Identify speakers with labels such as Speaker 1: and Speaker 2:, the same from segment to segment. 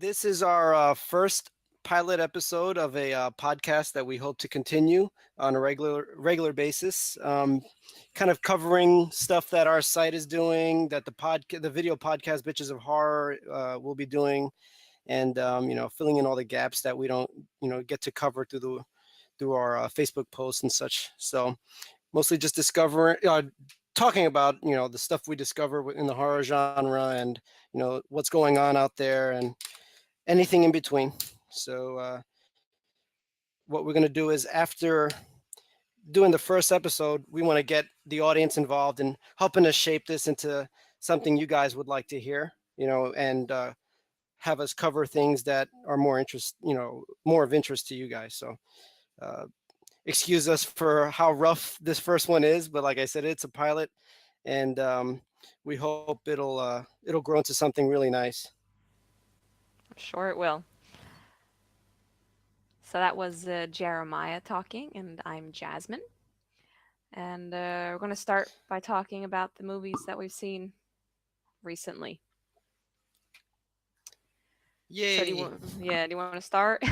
Speaker 1: This is our first pilot episode of a podcast that we hope to continue on a regular basis. Kind of covering stuff that our site is doing, that the video podcast Bitches of Horror will be doing, and filling in all the gaps that we don't get to cover through our Facebook posts and such. So mostly just talking about the stuff we discover in the horror genre, and what's going on out there, and anything in between. So what we're going to do is, after doing the first episode, we want to get the audience involved in helping us shape this into something you guys would like to hear, and have us cover things that are more of interest to you guys. So uh, excuse us for how rough this first one is, but like I said, it's a pilot, and we hope it'll grow into something really nice.
Speaker 2: I'm sure it will. So that was Jeremiah talking, and I'm Jasmine. And we're going to start by talking about the movies that we've seen recently. So
Speaker 1: Yay.
Speaker 2: do you want to start?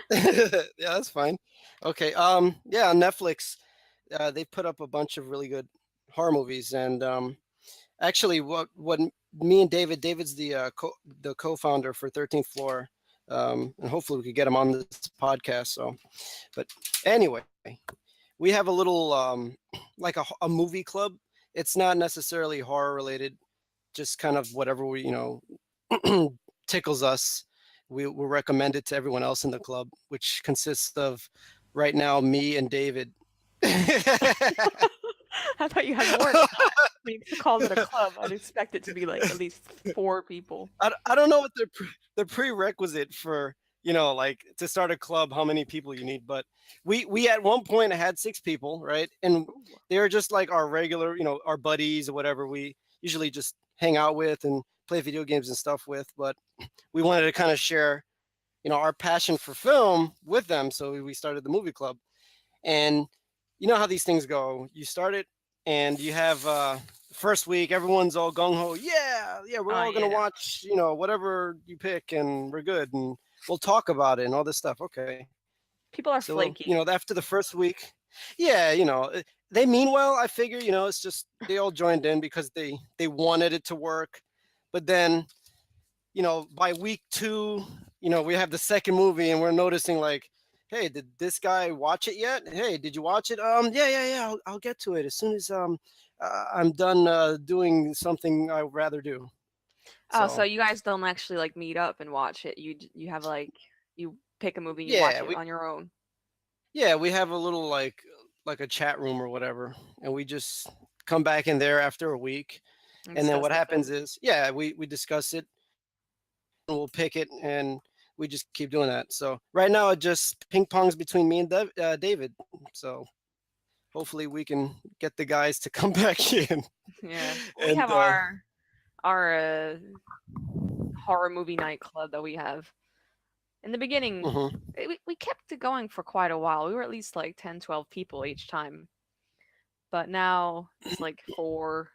Speaker 1: Yeah, that's fine. Okay. Yeah, on Netflix, they put up a bunch of really good horror movies, and actually, what me and David's the co-founder for 13th Floor, and hopefully we could get him on this podcast. So, but anyway, we have a little like a movie club. It's not necessarily horror related, just kind of whatever we tickles us. We'll recommend it to everyone else in the club, which consists of, right now, me and David.
Speaker 2: I thought you had more than that. I mean, to call it a club, I'd expect it to be like at least 4 people.
Speaker 1: I don't know what the prerequisite for like to start a club, how many people you need, but we at one point had 6 people, right? And
Speaker 2: Ooh.
Speaker 1: they were just like our regular, our buddies or whatever we usually just hang out with and play video games and stuff with. But we wanted to kind of share our passion for film with them, so we started the movie club. And you know how these things go. You start it, and you have first week, everyone's all gung-ho. Yeah, we're
Speaker 2: Oh
Speaker 1: all going to
Speaker 2: yeah.
Speaker 1: watch, whatever you pick, and we're good, and we'll talk about it and all this stuff. Okay.
Speaker 2: People are
Speaker 1: So,
Speaker 2: flaky.
Speaker 1: after the first week, yeah, they mean well. I figure, it's just they all joined in because they wanted it to work. But then, by week 2, we have the second movie, and we're noticing, like, hey, did this guy watch it yet? Hey, did you watch it? Yeah. I'll get to it as soon as I'm done doing something I'd rather do.
Speaker 2: Oh, so
Speaker 1: So
Speaker 2: you guys don't actually like meet up and watch it. You have like you pick a movie and you watch
Speaker 1: yeah,
Speaker 2: it on your own.
Speaker 1: we have a little like a chat room or whatever, and we just come back in there after a week,
Speaker 2: And
Speaker 1: and then
Speaker 2: discuss
Speaker 1: what
Speaker 2: the
Speaker 1: happens
Speaker 2: film.
Speaker 1: is, we discuss it, and we'll pick it, and we just keep doing that. So right now it just ping pongs between me and David. So hopefully we can get the guys to come back in.
Speaker 2: Yeah, we
Speaker 1: And
Speaker 2: have our horror movie night club that we have. In the beginning,
Speaker 1: mhm.
Speaker 2: we kept it going for quite a while. We were at least like 10, 12 people each time. But now it's like about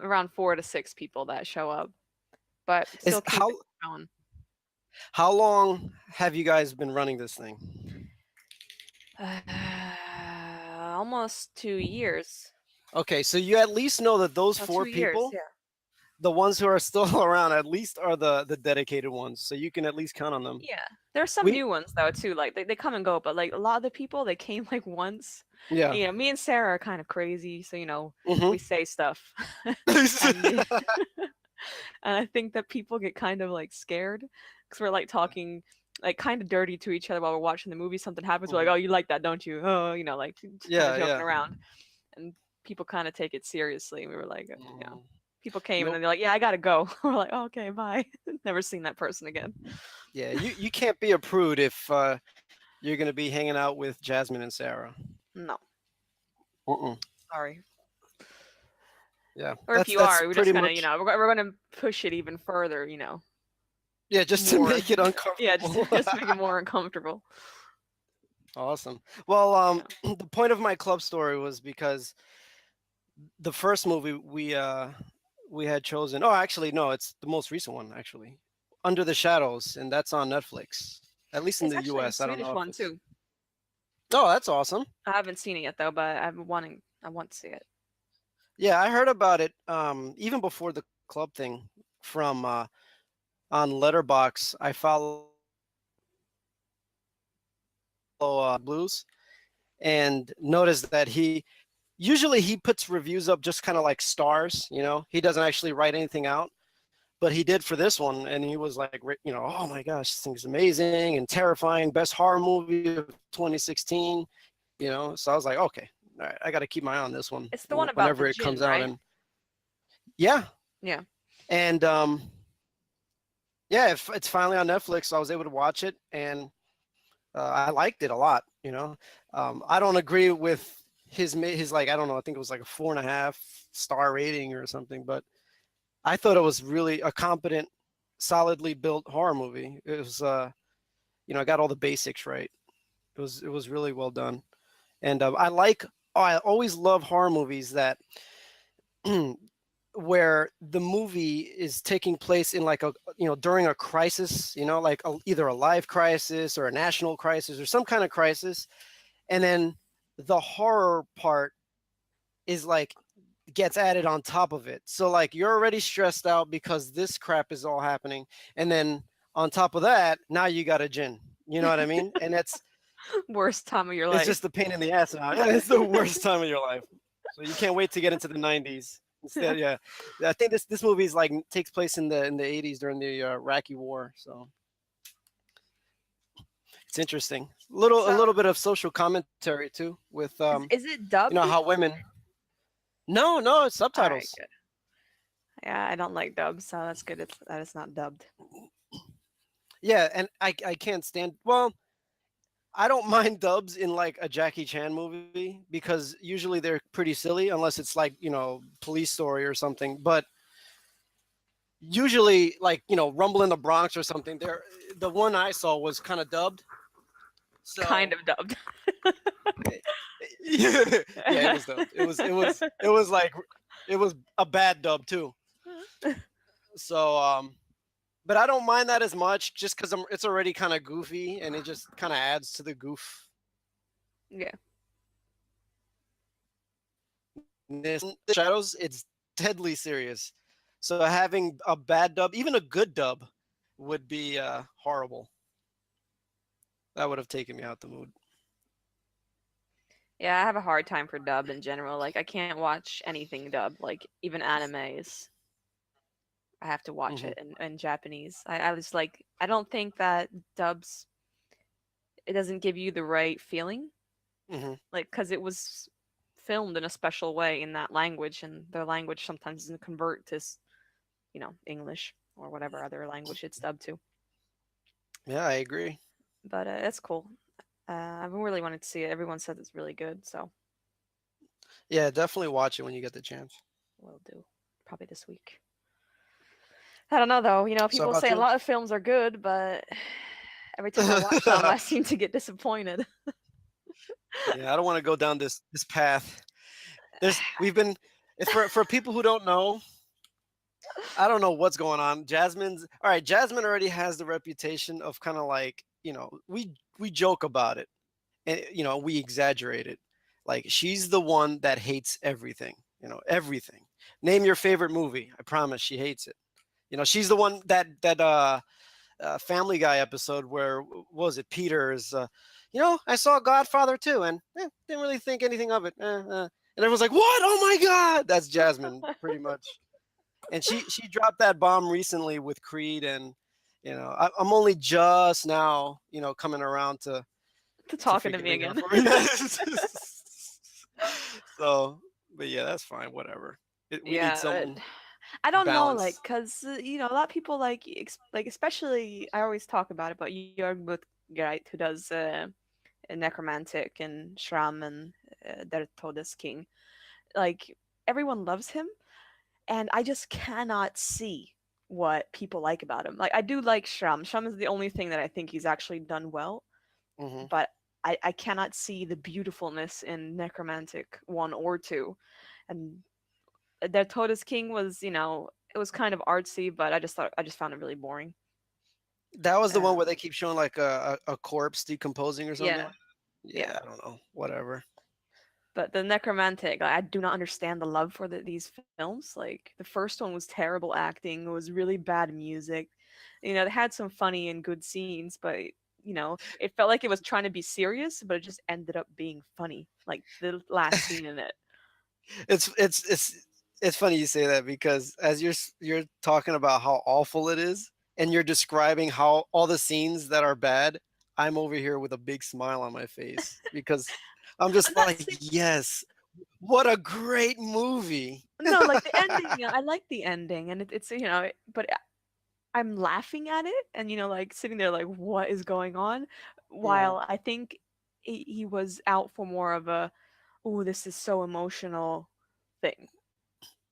Speaker 2: around 4 to 6 people that show up. But
Speaker 1: Is
Speaker 2: still keep it going.
Speaker 1: how long have you guys been running this thing?
Speaker 2: Almost 2 years.
Speaker 1: Okay, so you at least know that those
Speaker 2: No,
Speaker 1: 4
Speaker 2: 2 years.
Speaker 1: people,
Speaker 2: Yeah.
Speaker 1: the ones who are still around, at least are the dedicated ones. So you can at least count on them.
Speaker 2: Yeah. There's some
Speaker 1: We
Speaker 2: new ones though too. Like they come and go, but like a lot of the people they came like once.
Speaker 1: Yeah.
Speaker 2: Me and Sarah are kind of crazy, so we
Speaker 1: Mhm.
Speaker 2: say stuff. and and I think that people get kind of like scared because we're like talking like kind of dirty to each other while we're watching the movie. Something happens, we're like,
Speaker 1: Mhm.
Speaker 2: "Oh, you like that, don't you?" Oh, like kind of
Speaker 1: Yeah,
Speaker 2: joking
Speaker 1: yeah.
Speaker 2: around, and people kind of take it seriously. And we were like,
Speaker 1: Mhm.
Speaker 2: people came and
Speaker 1: Nope.
Speaker 2: then they're like, "Yeah, I gotta go." We're like, oh, "Okay, bye." Never seen that person again.
Speaker 1: Yeah, you can't be a prude if you're gonna be hanging out with Jasmine and Sarah.
Speaker 2: No,
Speaker 1: Mm-mm.
Speaker 2: sorry.
Speaker 1: Yeah,
Speaker 2: Or if you
Speaker 1: that's
Speaker 2: are, we're just
Speaker 1: pretty
Speaker 2: gonna,
Speaker 1: much.
Speaker 2: we're gonna push it even further,
Speaker 1: Yeah, just to
Speaker 2: more.
Speaker 1: make it
Speaker 2: Yeah, just
Speaker 1: uncomfortable.
Speaker 2: just make it more uncomfortable.
Speaker 1: Awesome. Well,
Speaker 2: Yeah.
Speaker 1: the point of my club story was because the first movie we had chosen. Oh, actually, no, it's the most recent one actually, Under the Shadows, and that's on Netflix. At least in
Speaker 2: It's
Speaker 1: the
Speaker 2: actually a
Speaker 1: U.S. I don't
Speaker 2: Swedish
Speaker 1: know if
Speaker 2: one
Speaker 1: it's.
Speaker 2: too.
Speaker 1: Oh, that's awesome.
Speaker 2: I haven't seen it yet though, but I want to see it.
Speaker 1: Yeah, I heard about it even before the club thing from on Letterbox. I follow Blues and noticed that he usually he puts reviews up just kind of like stars. He doesn't actually write anything out, but he did for this one, and he was like, oh my gosh, this thing's amazing and terrifying, best horror movie of 2016. So I was like, okay, all right, I got to keep my eye on this one
Speaker 2: It's the one about the
Speaker 1: whenever it comes
Speaker 2: gin,
Speaker 1: out.
Speaker 2: right?
Speaker 1: And yeah,
Speaker 2: Yeah.
Speaker 1: and yeah, it's finally on Netflix, so I was able to watch it, and I liked it a lot. I don't agree with his like, I don't know, I think it was like a 4.5 star rating or something, but I thought it was really a competent, solidly built horror movie. It was I got all the basics right. It was really well done, and I always love horror movies that where the movie is taking place in like a during a crisis, like either a life crisis or a national crisis or some kind of crisis, and then the horror part is like gets added on top of it. So like you're already stressed out because this crap is all happening, and then on top of that, now you got a gin. You know what I mean? And
Speaker 2: Worst time of your
Speaker 1: it's
Speaker 2: life.
Speaker 1: just a pain in the ass now. Yeah, it's the worst time of your life. So you can't wait to get into the 90s. Instead, yeah, I think this movie is like takes place in the 80s during the Iraqi War. So it's interesting. A
Speaker 2: So
Speaker 1: little bit of social commentary too with
Speaker 2: is it dubbed?
Speaker 1: how women. No, it's
Speaker 2: All right,
Speaker 1: subtitles.
Speaker 2: good. Yeah, I don't like dubs, so that's good. That it's not dubbed.
Speaker 1: Yeah, and I can't stand. Well, I don't mind dubs in like a Jackie Chan movie because usually they're pretty silly unless it's like, Police Story or something. But usually like, Rumble in the Bronx or something, the one I saw was kind of dubbed.
Speaker 2: Kind
Speaker 1: So
Speaker 2: of dubbed.
Speaker 1: yeah, it was dubbed. It was like it was a bad dub too. So but I don't mind that as much just cuz it's already kind of goofy and it just kind of adds to the goof.
Speaker 2: Yeah.
Speaker 1: This Shadows, it's deadly serious. So having a bad dub, even a good dub, would be horrible. That would have taken me out the mood.
Speaker 2: Yeah, I have a hard time for dub in general. Like I can't watch anything dubbed, like even animes. I have to watch
Speaker 1: Hmm.
Speaker 2: it in Japanese. I was like, I don't think that dubs, it doesn't give you the right feeling.
Speaker 1: Hmm.
Speaker 2: Like, because it was filmed in a special way in that language, and their language sometimes doesn't convert to, English or whatever other language it's dubbed to.
Speaker 1: Yeah, I agree.
Speaker 2: But it's cool. I've been really wanted to see it. Everyone said it's really good, so
Speaker 1: Yeah, definitely watch it when you get the chance.
Speaker 2: we'll do. Probably this week. I don't know though.
Speaker 1: So
Speaker 2: People
Speaker 1: about
Speaker 2: say a
Speaker 1: you?
Speaker 2: lot of films are good, but every time I watch them, I seem to get disappointed.
Speaker 1: Yeah, I don't want to go down this path. We've been for people who don't know, I don't know what's going on. All right. Jasmine already has the reputation of kind of like, we joke about it and we exaggerate it. Like she's the one that hates everything, everything. Name your favorite movie. I promise she hates it. She's the one that Family Guy episode where what was it? Peter's. I saw Godfather too, and didn't really think anything of it. And everyone's like, "What? Oh my God!" That's Jasmine, pretty much. And she dropped that bomb recently with Creed, and I'm only just now coming around
Speaker 2: To
Speaker 1: to
Speaker 2: talking to me
Speaker 1: forgiving her
Speaker 2: again.
Speaker 1: for that. So, but yeah, that's fine. Whatever. We need
Speaker 2: Yeah, but
Speaker 1: something
Speaker 2: I don't know, like,
Speaker 1: balanced.
Speaker 2: cause a lot of people like, like especially I always talk about it, but Jörg Buttgereit, who does Necromantic and Shram and Der Todesking, like everyone loves him, and I just cannot see what people like about him. Like I do like Shram. Shram is the only thing that I think he's actually done well,
Speaker 1: Hmm.
Speaker 2: but I cannot see the beautifulness in Necromantic 1 or 2. And Their Totus King was, it was kind of artsy, but I just found it really boring.
Speaker 1: That was the one where
Speaker 2: Um,
Speaker 1: they keep showing like a corpse decomposing or
Speaker 2: yeah,
Speaker 1: something.
Speaker 2: yeah.
Speaker 1: Yeah, I don't know. Whatever.
Speaker 2: But the necromantic, I do not understand the love for these films. Like the first one was terrible acting, it was really bad music. They had some funny and good scenes, but it felt like it was trying to be serious, but it just ended up being funny. Like the last scene in it.
Speaker 1: It's funny you say that because as you're talking about how awful it is, and you're describing how all the scenes that are bad, I'm over here with a big smile on my face because I'm
Speaker 2: I'm
Speaker 1: just
Speaker 2: not
Speaker 1: like,
Speaker 2: saying
Speaker 1: yes, what a great movie.
Speaker 2: no, like the ending. I like the ending, and it's but I'm laughing at it, and like sitting there, like what is going on?
Speaker 1: Mhm.
Speaker 2: While I think he was out for more of a, oh, this is so emotional thing.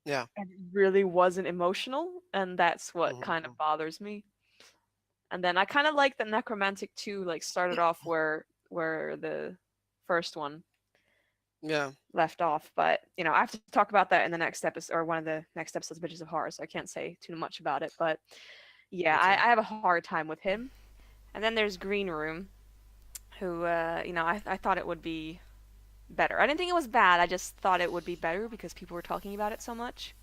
Speaker 1: Yeah.
Speaker 2: And it really wasn't emotional, and that's what
Speaker 1: Mhm,
Speaker 2: kind of
Speaker 1: mhm.
Speaker 2: bothers me. And then I kind of like that Necromantic 2 like started off where the first one
Speaker 1: Yeah.
Speaker 2: left off, but I have to talk about that in the next episode, or one of the next episodes of Bitches of Horror, so I can't say too much about it. But yeah,
Speaker 1: Okay.
Speaker 2: I have a hard time with him. And then there's Green Room, who I thought it would be better. I didn't think it was bad. I just thought it would be better because people were talking about it so much.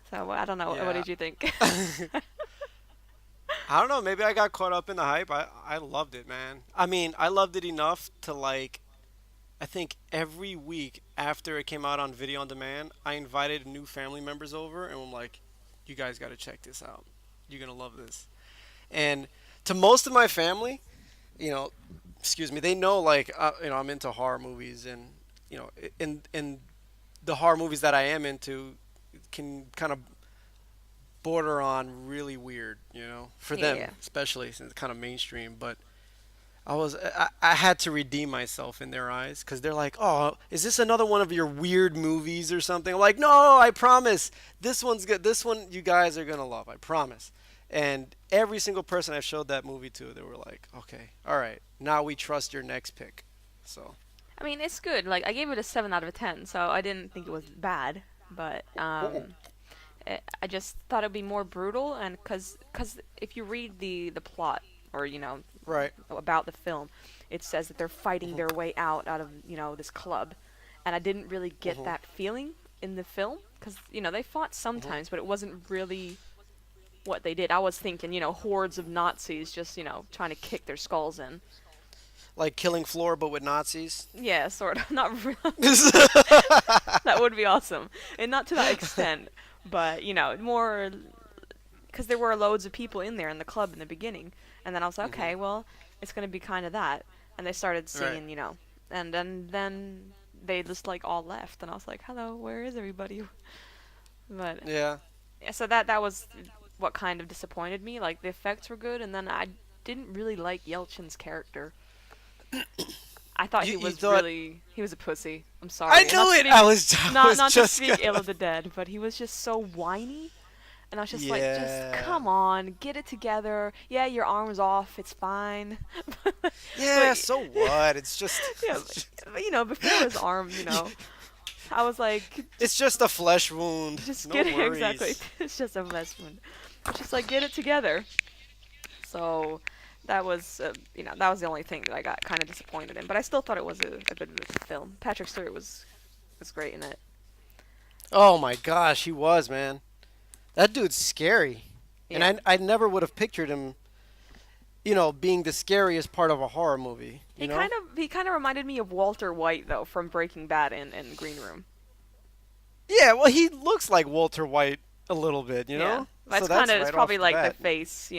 Speaker 2: So I don't know. What
Speaker 1: Yeah.
Speaker 2: did you think?
Speaker 1: I don't know. Maybe I got caught up in the hype. I loved it, man. I mean, I loved it enough to like. I think every week after it came out on video on demand, I invited new family members over, and I'm like, "You guys got to check this out. You're gonna love this." And to most of my family, you know, excuse me, they know like I'm into horror movies, and in the horror movies that I am into can kind of border on really weird, for them
Speaker 2: Yeah.
Speaker 1: especially since it's kind of mainstream. But I had to redeem myself in their eyes because they're like, "Oh, is this another one of your weird movies or something?" I'm like, "No, I promise. This one's good. This one you guys are gonna love. I promise." And every single person I showed that movie to, they were like, "Okay, all right, now we trust your next pick." So,
Speaker 2: I mean, it's good. Like I gave it a 7 out of 10, so I didn't think it was bad. But I just thought it'd be more brutal, and cause if you read the plot, or
Speaker 1: right.
Speaker 2: about the film, it says that they're fighting
Speaker 1: Mhm,
Speaker 2: their way out of this club, and I didn't really get
Speaker 1: mhm,
Speaker 2: that feeling in the film because they fought
Speaker 1: mhm.
Speaker 2: sometimes, but it wasn't really what they did. I was thinking hordes of Nazis just trying to kick their skulls in.
Speaker 1: Like Killing Floor, but with Nazis.
Speaker 2: Yeah, sort of. Not really. That would be awesome, and not to that extent, but more because there were loads of people in there in the club in the beginning, and then I was like,
Speaker 1: Hmm.
Speaker 2: okay, well, it's gonna be kind of that, and they started
Speaker 1: Right.
Speaker 2: singing, and then they just like all left, and I was like, hello, where is everybody? But
Speaker 1: Yeah.
Speaker 2: yeah, so that was what kind of disappointed me. Like the effects were good, and then I didn't really like Yelchin's character. I thought
Speaker 1: You thought
Speaker 2: he was a pussy. I'm
Speaker 1: I
Speaker 2: sorry, and
Speaker 1: knew it. I was
Speaker 2: not to
Speaker 1: just
Speaker 2: speak ill
Speaker 1: gonna.
Speaker 2: of the dead, but he was just so whiny. And I was just like, just
Speaker 1: Yeah.
Speaker 2: come on, get it together. Yeah, your arm's off, it's fine. But
Speaker 1: Yeah. So what? It's just.
Speaker 2: yeah, but, before his arm, I was like,
Speaker 1: It's just a flesh wound.
Speaker 2: just
Speaker 1: No
Speaker 2: get it exactly.
Speaker 1: worries.
Speaker 2: It's just a investment. It's just like get it together. So that was the only thing that I got kind of disappointed in. But I still thought it was a good film. Patrick Stewart was great in it.
Speaker 1: Oh my gosh, he was, man. That dude's scary, and
Speaker 2: Yeah.
Speaker 1: I never would have pictured him, being the scariest part of a horror movie.
Speaker 2: He kind of reminded me of Walter White though from Breaking Bad in Green Room.
Speaker 1: Yeah. Well, he looks like Walter White a little bit,
Speaker 2: Yeah,
Speaker 1: So
Speaker 2: that's
Speaker 1: that's
Speaker 2: it's
Speaker 1: right
Speaker 2: probably
Speaker 1: off the
Speaker 2: like the
Speaker 1: bat.
Speaker 2: face,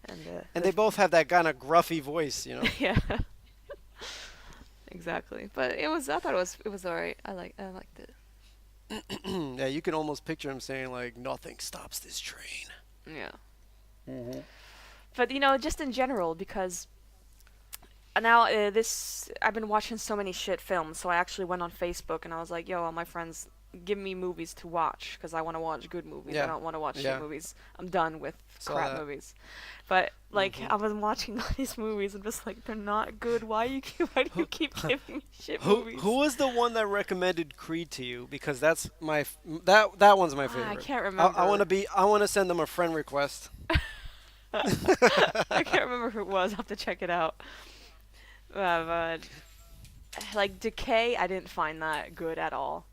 Speaker 2: and
Speaker 1: And they both have that kind of gruffy voice.
Speaker 2: yeah, exactly. But I thought it was alright. I liked it.
Speaker 1: Yeah, you can almost picture him saying like, "Nothing stops this train."
Speaker 2: Yeah,
Speaker 1: Hmm.
Speaker 2: but just in general because now this I've been watching so many shit films, so I actually went on Facebook and I was like, yo, all my friends give me movies to watch because I want to watch good movies. I
Speaker 1: Yeah.
Speaker 2: don't want to watch shit
Speaker 1: Yeah.
Speaker 2: movies. I'm done with
Speaker 1: Saw
Speaker 2: crap
Speaker 1: that.
Speaker 2: movies. But like
Speaker 1: Hmm.
Speaker 2: I was watching all these movies and just like they're not good. Why do you
Speaker 1: Who,
Speaker 2: keep giving me shit
Speaker 1: who
Speaker 2: movies?
Speaker 1: was the one that recommended Creed to you? Because that's that one's my
Speaker 2: I
Speaker 1: favorite.
Speaker 2: can't
Speaker 1: I want to
Speaker 2: remember.
Speaker 1: be. I want to send them a friend request.
Speaker 2: I can't remember who it was. I'll have to check it out. But like Decay, I didn't find that good at all.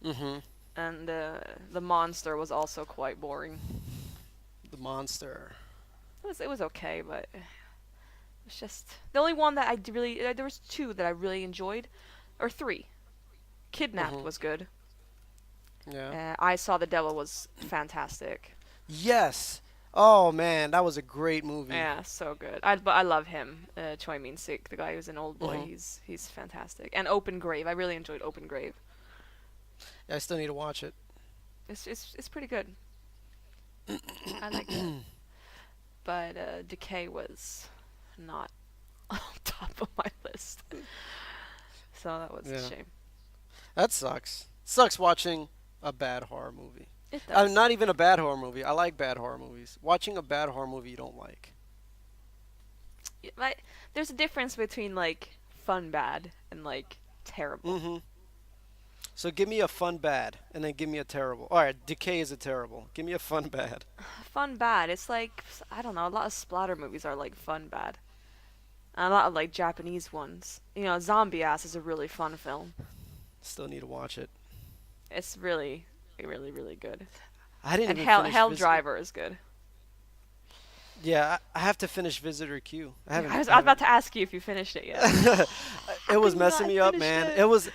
Speaker 1: Hmm.
Speaker 2: And the monster was also quite boring.
Speaker 1: The monster.
Speaker 2: It was okay, but it's just the only one that I really there was two that I really enjoyed, or three. Kidnapped
Speaker 1: Hmm.
Speaker 2: was good.
Speaker 1: Yeah.
Speaker 2: I Saw the Devil was fantastic.
Speaker 1: Yes. Oh man, that was a great movie.
Speaker 2: Yeah, so good. But I love him, Choi Min Sik, the guy who's an old boy.
Speaker 1: Hmm.
Speaker 2: He's fantastic. And Open Grave, I really enjoyed Open Grave.
Speaker 1: Yeah, I still need to watch it.
Speaker 2: It's pretty good. I liked it. But Decay was not on top of my list, so that was a
Speaker 1: Yeah.
Speaker 2: shame.
Speaker 1: That sucks. Sucks watching a bad horror movie.
Speaker 2: It does.
Speaker 1: Not even a bad horror movie. I like bad horror movies. Watching a bad horror movie you don't like.
Speaker 2: But there's a difference between like fun bad and like terrible.
Speaker 1: Hmm. So give me a fun bad, and then give me a terrible. All right, Decay is a terrible. Give me a fun bad.
Speaker 2: Fun bad. It's like I don't know. A lot of splatter movies are like fun bad. And a lot of like Japanese ones. You know, Zombie Ass is a really fun film.
Speaker 1: Still need to watch it.
Speaker 2: It's really, really, really good.
Speaker 1: I didn't
Speaker 2: And
Speaker 1: even finish
Speaker 2: Hell
Speaker 1: Visitor.
Speaker 2: Driver is good.
Speaker 1: Yeah, I have to finish Visitor Q. I
Speaker 2: I
Speaker 1: haven't.
Speaker 2: was,
Speaker 1: I
Speaker 2: I was about
Speaker 1: haven't.
Speaker 2: to ask you if you finished it yet.
Speaker 1: It
Speaker 2: How
Speaker 1: was
Speaker 2: can you
Speaker 1: messing
Speaker 2: not
Speaker 1: me up,
Speaker 2: finish
Speaker 1: man.
Speaker 2: it?
Speaker 1: It was.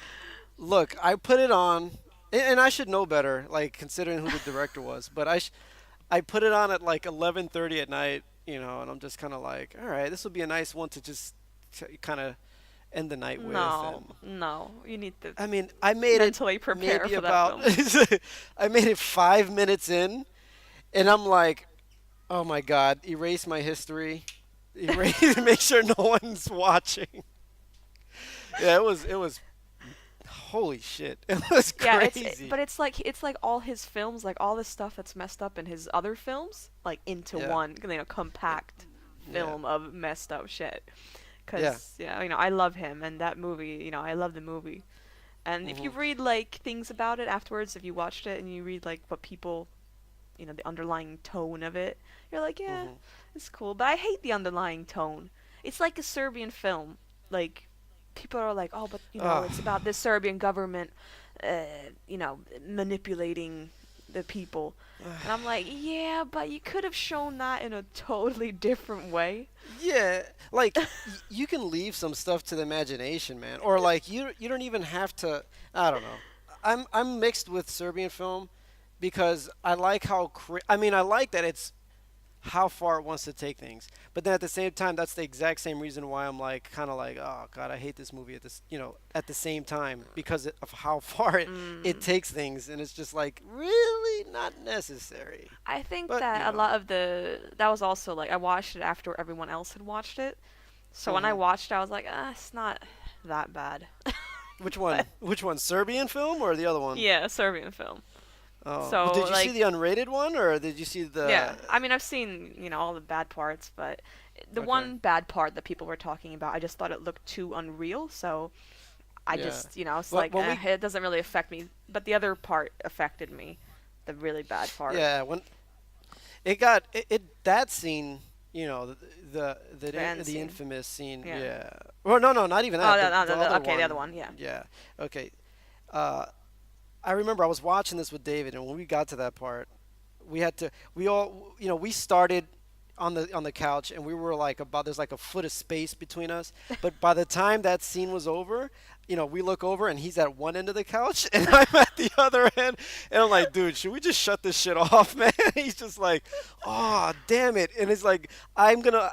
Speaker 1: Look, I put it on, and I should know better, like considering who the director was. But I put it on at like 11:30 at night, and I'm just kind of like, all right, this will be a nice one to just kind of end the night with.
Speaker 2: No,
Speaker 1: And
Speaker 2: no. You need to
Speaker 1: I mean, I made it
Speaker 2: mentally prepare
Speaker 1: maybe
Speaker 2: for that
Speaker 1: about,
Speaker 2: film.
Speaker 1: I made it 5 minutes in, and I'm like, oh my God, erase my history, erase, make sure no one's watching. Yeah, it was holy shit, it was
Speaker 2: Yeah,
Speaker 1: crazy.
Speaker 2: but it's like all his films, like all the stuff that's messed up in his other films, like into
Speaker 1: Yeah,
Speaker 2: one, compact
Speaker 1: yeah,
Speaker 2: film of messed up shit.
Speaker 1: yeah.
Speaker 2: Cause yeah, I love him and that movie. I love the movie. And if you
Speaker 1: Hmm.
Speaker 2: read like things about it afterwards, if you watched it and you read like what people, the underlying tone of it, you're like, yeah,
Speaker 1: Hmm.
Speaker 2: it's cool. But I hate the underlying tone. It's like a Serbian film. Like people are like, oh, but
Speaker 1: Ah,
Speaker 2: it's about the Serbian government, uh, manipulating the people. And I'm like, yeah, but you could have shown that in a totally different way.
Speaker 1: yeah, like you can leave some stuff to the imagination, man, or like you don't even have to. I don't know. I'm mixed with Serbian film because I like how I mean I like that it's how far it wants to take things. But then at the same time, that's the exact same reason why I'm like kind of like, oh God, I hate this movie at this, at the same time because of how far it
Speaker 2: Mm.
Speaker 1: takes things, and it's just like really not necessary.
Speaker 2: I think
Speaker 1: But
Speaker 2: that a lot of that was also like I watched it after everyone else had watched it. So when I
Speaker 1: hmm
Speaker 2: watched it, I was like, it's not that bad.
Speaker 1: which
Speaker 2: But
Speaker 1: one? Which one? Serbian film or the other one?
Speaker 2: yeah, Serbian film.
Speaker 1: Oh, well,
Speaker 2: So
Speaker 1: did you see
Speaker 2: like
Speaker 1: the unrated one or did you see
Speaker 2: yeah,
Speaker 1: the?
Speaker 2: I mean I've seen all the bad parts, but the
Speaker 1: Okay,
Speaker 2: one bad part that people were talking about, I just thought it looked too unreal. So I
Speaker 1: yeah.
Speaker 2: just it's
Speaker 1: Well,
Speaker 2: like
Speaker 1: when we
Speaker 2: it doesn't really affect me. But the other part affected me, the really bad part,
Speaker 1: yeah when it got that scene,
Speaker 2: the end
Speaker 1: the
Speaker 2: scene.
Speaker 1: infamous scene,
Speaker 2: Yeah.
Speaker 1: yeah. Well, no, not even
Speaker 2: Oh,
Speaker 1: that. The other
Speaker 2: okay, the other
Speaker 1: one,
Speaker 2: one, yeah.
Speaker 1: yeah. Okay. Uh, I remember I was watching this with David, and when we got to that part, we had to. We all, we started on the couch, and we were like about there's like a foot of space between us. But by the time that scene was over, we look over, and he's at one end of the couch, and I'm at the other end, and I'm like, dude, should we just shut this shit off, man? He's just like, oh, damn it, and it's like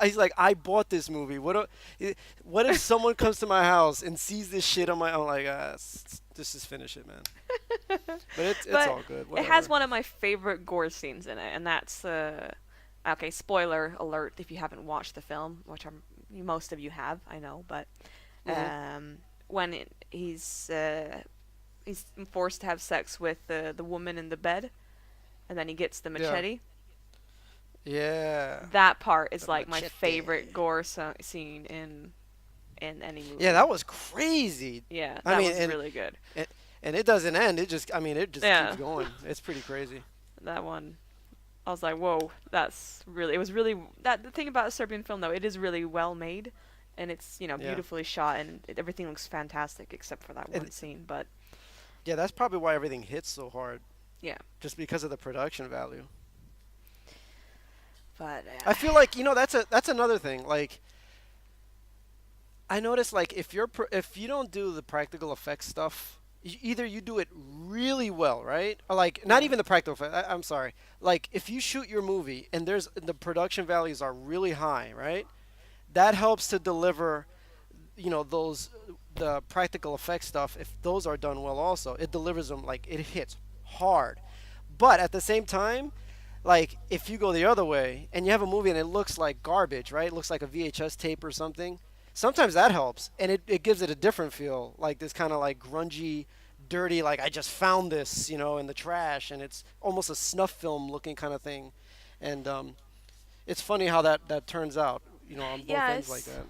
Speaker 1: He's like, I bought this movie. What if someone comes to my house and sees this shit on my? I'm like, just finish it, man. But it's
Speaker 2: But
Speaker 1: all good.
Speaker 2: it has
Speaker 1: Whatever.
Speaker 2: one of my favorite gore scenes in it, and that's okay. Spoiler alert if you haven't watched the film, which most of you have, I know. But
Speaker 1: Hmm.
Speaker 2: when he's he's forced to have sex with the woman in the bed, and then he gets the
Speaker 1: Yeah.
Speaker 2: machete.
Speaker 1: Yeah.
Speaker 2: That part is
Speaker 1: The
Speaker 2: like my
Speaker 1: machete.
Speaker 2: favorite gore scene in any
Speaker 1: Yeah,
Speaker 2: movie.
Speaker 1: that was crazy.
Speaker 2: Yeah,
Speaker 1: I
Speaker 2: that
Speaker 1: mean,
Speaker 2: was really good.
Speaker 1: and and it doesn't end. It just, I mean, it just keeps
Speaker 2: Yeah,
Speaker 1: going. It's pretty crazy.
Speaker 2: that one. I was like, whoa, that's really. It was really that the thing about a Serbian film though. It is really well made, and it's
Speaker 1: Yeah.
Speaker 2: beautifully shot, and everything looks fantastic except for that
Speaker 1: And
Speaker 2: one scene. But
Speaker 1: yeah, that's probably why everything hits so hard,
Speaker 2: yeah,
Speaker 1: just because of the production value.
Speaker 2: but
Speaker 1: I feel like, that's another thing. Like, I notice, like, if you don't do the practical effects stuff, either you do it really well, right? Or like, not
Speaker 2: yeah,
Speaker 1: even the practical effects. I'm sorry. Like, if you shoot your movie and the production values are really high, right? That helps to deliver, those the practical effects stuff. If those are done well, also, it delivers them, like, it hits hard. But at the same time, like, if you go the other way and you have a movie and it looks like garbage, right? It looks like a VHS tape or something. Sometimes that helps, and it gives it a different feel, like this kind of like grungy, dirty, like I just found this, in the trash, and it's almost a snuff film looking kind of thing. And it's funny how that turns out, on both
Speaker 2: yeah.
Speaker 1: ends like
Speaker 2: It's
Speaker 1: that.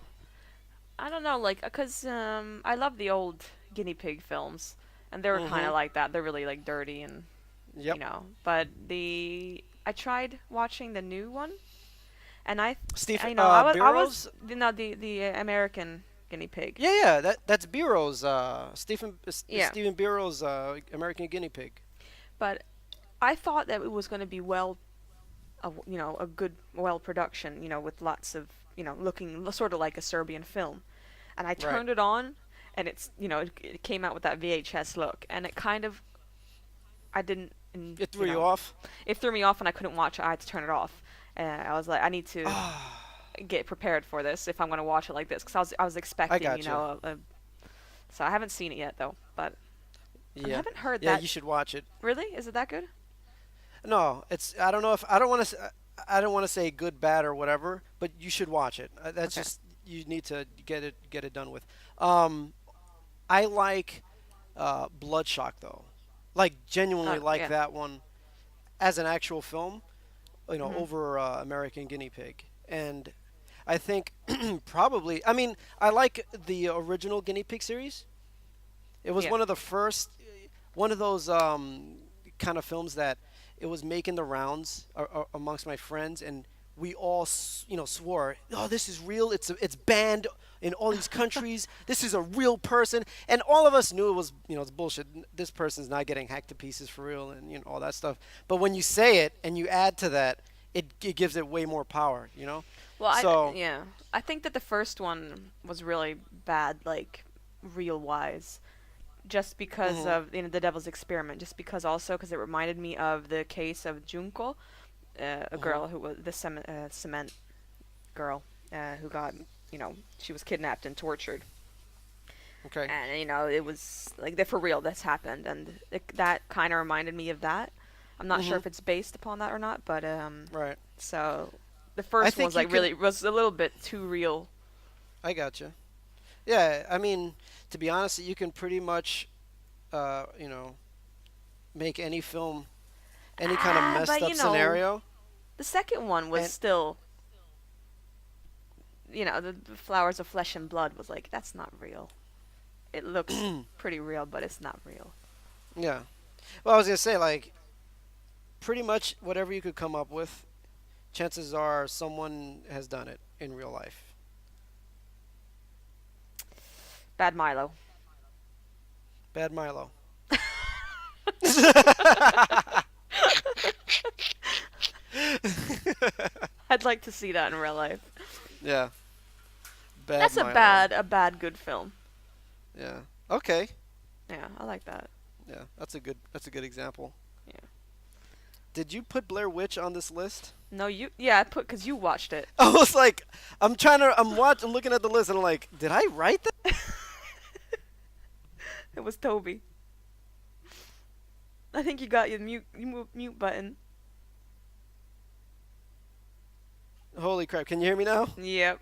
Speaker 2: I don't know, like, cause I love the old guinea pig films, and they were kind
Speaker 1: Mm-hmm.
Speaker 2: of like that. They're really like dirty and
Speaker 1: Yep.
Speaker 2: But I tried watching the new one, and
Speaker 1: Steve
Speaker 2: I was
Speaker 1: Bureau's.
Speaker 2: the American guinea pig.
Speaker 1: Yeah, yeah. That's Bureau's.
Speaker 2: Yeah,
Speaker 1: Stephen Bureau's American Guinea Pig.
Speaker 2: but I thought that it was going to be a good well production, with lots of looking sort of like a Serbian film, and I
Speaker 1: Right.
Speaker 2: turned it on, and it came out with that VHS look, and it kind of I didn't, and,
Speaker 1: It threw you off.
Speaker 2: it threw me off, and I couldn't watch it. I had to turn it off. I was like, I need to
Speaker 1: Ah,
Speaker 2: get prepared for this if I'm going to watch it like this, because I was
Speaker 1: I
Speaker 2: expecting,
Speaker 1: gotcha.
Speaker 2: so I haven't seen it yet though, but I
Speaker 1: Yeah.
Speaker 2: haven't heard
Speaker 1: Yeah,
Speaker 2: that.
Speaker 1: you should watch it.
Speaker 2: Really, is it that good?
Speaker 1: No, it's I don't know if I don't want to I don't want to say good, bad, or whatever, but you should watch it. That's
Speaker 2: Okay.
Speaker 1: just you need to get it done with. Um, I like Bloodshot though, like genuinely
Speaker 2: Oh
Speaker 1: like
Speaker 2: yeah.
Speaker 1: that one as an actual film.
Speaker 2: Mhm.
Speaker 1: Over American Guinea Pig, and I think probably. I mean, I like the original Guinea Pig series. It was
Speaker 2: Yeah.
Speaker 1: one of the first, one of those kind of films that it was making the rounds amongst my friends, and we all, swore, "Oh, this is real. It's banned in all these countries. This is a real person." And all of us knew it was, it's bullshit. This person's not getting hacked to pieces for real, and all that stuff. But when you say it and you add to that, it gives it way more power.
Speaker 2: Well,
Speaker 1: So,
Speaker 2: yeah, I think that the first one was really bad, like real wise, just because
Speaker 1: mhm,
Speaker 2: of the Devil's Experiment, just because it reminded me of the case of Junko, a
Speaker 1: mhm,
Speaker 2: girl who was the cement girl, who got she was kidnapped and tortured,
Speaker 1: okay,
Speaker 2: and it was like for real this happened, and that kind of reminded me of that. I'm not sure
Speaker 1: mhm,
Speaker 2: if it's based upon that or not, but
Speaker 1: right.
Speaker 2: so the
Speaker 1: I
Speaker 2: first one was
Speaker 1: think you
Speaker 2: like
Speaker 1: can.
Speaker 2: really was a little bit too real.
Speaker 1: I gotcha. Yeah, I mean, to be honest, you can pretty much, make any film, any kind of
Speaker 2: But
Speaker 1: messed up scenario,
Speaker 2: the second one was
Speaker 1: and
Speaker 2: still, the flowers of flesh and blood was like that's not real. It looks pretty real, but it's not real.
Speaker 1: yeah. Well, I was gonna say, like, pretty much whatever you could come up with, chances are someone has done it in real life.
Speaker 2: Bad Milo.
Speaker 1: Bad Milo.
Speaker 2: I'd like to see that in real life.
Speaker 1: Yeah, Bad
Speaker 2: That's
Speaker 1: Milo.
Speaker 2: a bad good film.
Speaker 1: Yeah. Okay.
Speaker 2: Yeah, I like that.
Speaker 1: Yeah, that's a good example.
Speaker 2: Yeah.
Speaker 1: Did you put Blair Witch on this list?
Speaker 2: No, yeah, I put because you watched it.
Speaker 1: I was like, I'm looking at the list, and I'm like, did I write that?
Speaker 2: It was Toby. I think you got your mute button.
Speaker 1: Holy crap! Can you hear me now?
Speaker 2: Yep.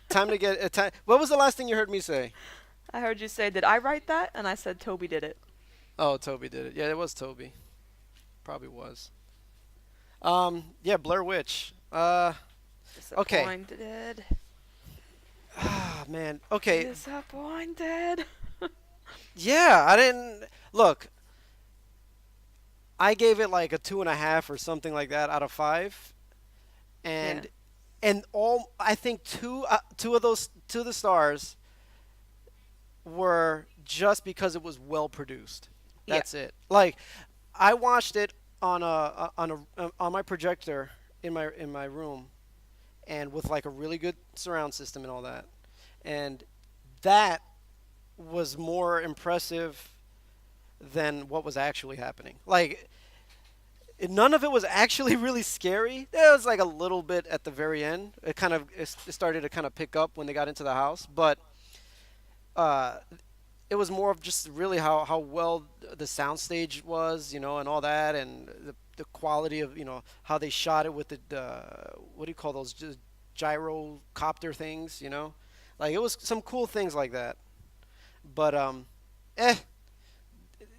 Speaker 1: Time to get a time. What was the last thing you heard me say?
Speaker 2: I heard you say, "Did I write that?" And I said, "Toby did it."
Speaker 1: Oh, Toby did it. Yeah, it was Toby. Probably was. Yeah, Blair Witch. Okay.
Speaker 2: Disappointed.
Speaker 1: Ah, man. Okay.
Speaker 2: Disappointed.
Speaker 1: Yeah, I didn't look. I gave it like a 2.5 or something like that out of 5,
Speaker 2: Yeah.
Speaker 1: and all I think two of the stars were just because it was well produced.
Speaker 2: Yeah.
Speaker 1: That's it. Like I watched it on my projector in my room, and with like a really good surround system and all that, and that was more impressive than what was actually happening. Like none of it was actually really scary. There was like a little bit at the very end. It started to kind of pick up when they got into the house, but uh, it was more of just really how well the soundstage was, and all that, and the quality of how they shot it with the what do you call those gyrocopter things, like it was some cool things like that. But eh,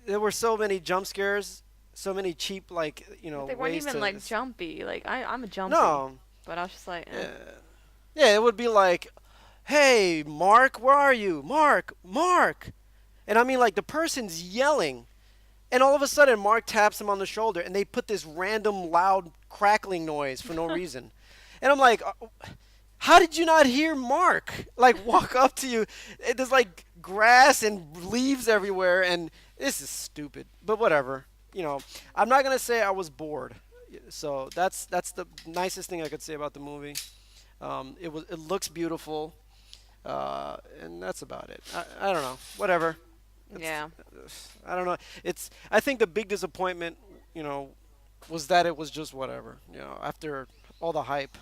Speaker 1: there were so many jump scares, so many cheap like
Speaker 2: But they weren't
Speaker 1: ways
Speaker 2: even
Speaker 1: to
Speaker 2: like jumpy. Like I'm a jumpy,
Speaker 1: no.
Speaker 2: but I was just like, eh.
Speaker 1: Yeah. Yeah, it would be like, "Hey, Mark, where are you? Mark, Mark." And I mean like the person's yelling, and all of a sudden Mark taps him on the shoulder and they put this random loud crackling noise for no reason. And I'm like, how did you not hear Mark like walk up to you? There's like grass and leaves everywhere, and this is stupid. But whatever. I'm not gonna say I was bored. So that's the nicest thing I could say about the movie. It looks beautiful, and that's about it. I don't know. Whatever. It's
Speaker 2: Yeah.
Speaker 1: I don't know. I think the big disappointment, you know, was that it was just whatever. After all the hype.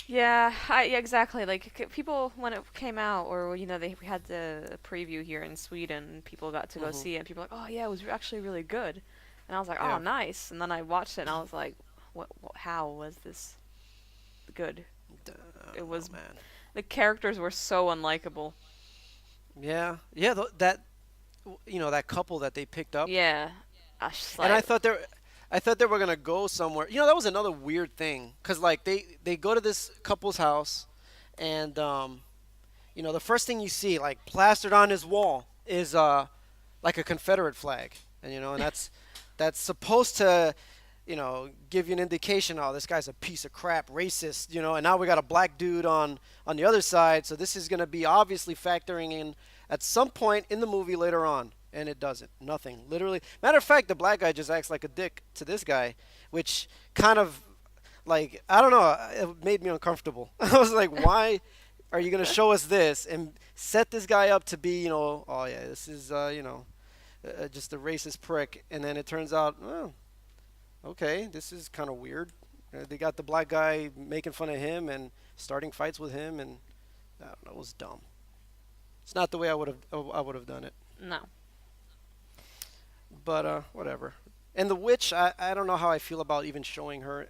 Speaker 2: Yeah, exactly. Like people when it came out, or they we had the preview here in Sweden. People got to go
Speaker 1: Hmm.
Speaker 2: see it. And people were like, oh yeah, it was actually really good. And I was like, oh
Speaker 1: Yeah.
Speaker 2: nice. And then I watched it, and I was like, what how was this good?
Speaker 1: I
Speaker 2: It
Speaker 1: don't know,
Speaker 2: was
Speaker 1: man.
Speaker 2: the characters were so unlikable.
Speaker 1: Yeah. Yeah. That that couple that they picked up,
Speaker 2: Yeah, I was just
Speaker 1: and
Speaker 2: like,
Speaker 1: I thought they were gonna go somewhere. That was another weird thing, cause like they go to this couple's house, and the first thing you see like plastered on his wall is like a Confederate flag, and that's supposed to give you an indication. Oh, this guy's a piece of crap, racist, and now we got a black dude on the other side. So this is going to be obviously factoring in at some point in the movie later on, and it doesn't. Nothing, literally. Matter of fact, the black guy just acts like a dick to this guy, which kind of like I don't know, it made me uncomfortable. I was like, why are you going to show us this and set this guy up to be, oh yeah, this is just a racist prick, and then it turns out, oh, okay, this is kind of weird. They got the black guy making fun of him and starting fights with him, and I don't know, it was dumb. It's not the way I would have done it,
Speaker 2: no.
Speaker 1: but whatever. And the witch, I don't know how I feel about even showing her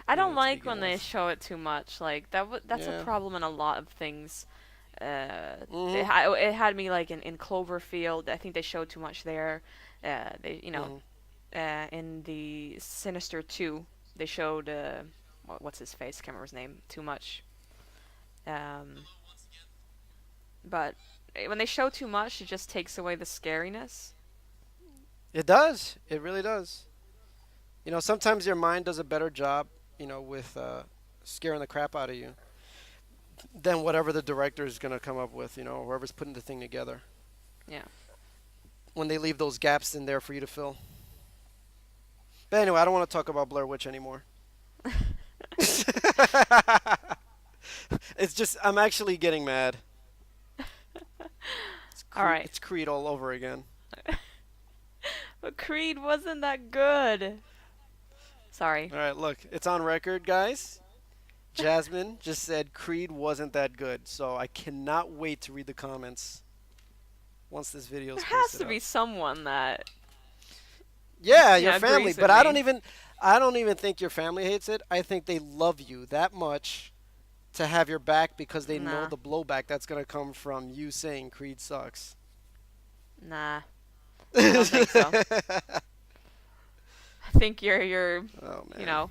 Speaker 2: I don't
Speaker 1: to
Speaker 2: like
Speaker 1: begin
Speaker 2: when they
Speaker 1: with.
Speaker 2: show it too much. Like that's a
Speaker 1: Yeah.
Speaker 2: problem in a lot of things.
Speaker 1: Mhm.
Speaker 2: It had me like in Cloverfield. I think they showed too much there. They
Speaker 1: Mhm.
Speaker 2: in the Sinister 2, they showed what's his face? Can't remember his name. Too much. Um, but when they show too much, it just takes away the scariness.
Speaker 1: It does. It really does. Sometimes your mind does a better job, with scaring the crap out of you than whatever the director is gonna come up with. Whoever's putting the thing together.
Speaker 2: Yeah.
Speaker 1: When they leave those gaps in there for you to fill. But anyway, I don't want to talk about Blair Witch anymore. It's just I'm actually getting mad.
Speaker 2: All right.
Speaker 1: It's Creed all over again.
Speaker 2: But Creed wasn't that good. Sorry.
Speaker 1: All right, look, it's on record, guys. Jasmine just said Creed wasn't that good, so I cannot wait to read the comments once this video
Speaker 2: There
Speaker 1: is
Speaker 2: has
Speaker 1: posted
Speaker 2: to
Speaker 1: up.
Speaker 2: be someone that
Speaker 1: Yeah, your family,
Speaker 2: agrees with
Speaker 1: but
Speaker 2: me.
Speaker 1: I don't even think your family hates it. I think they love you that much to have your back because they know
Speaker 2: Nah.
Speaker 1: the blowback that's going to come from you saying Creed sucks.
Speaker 2: Nah, I don't think so.
Speaker 1: Oh
Speaker 2: I think you're you
Speaker 1: man.
Speaker 2: know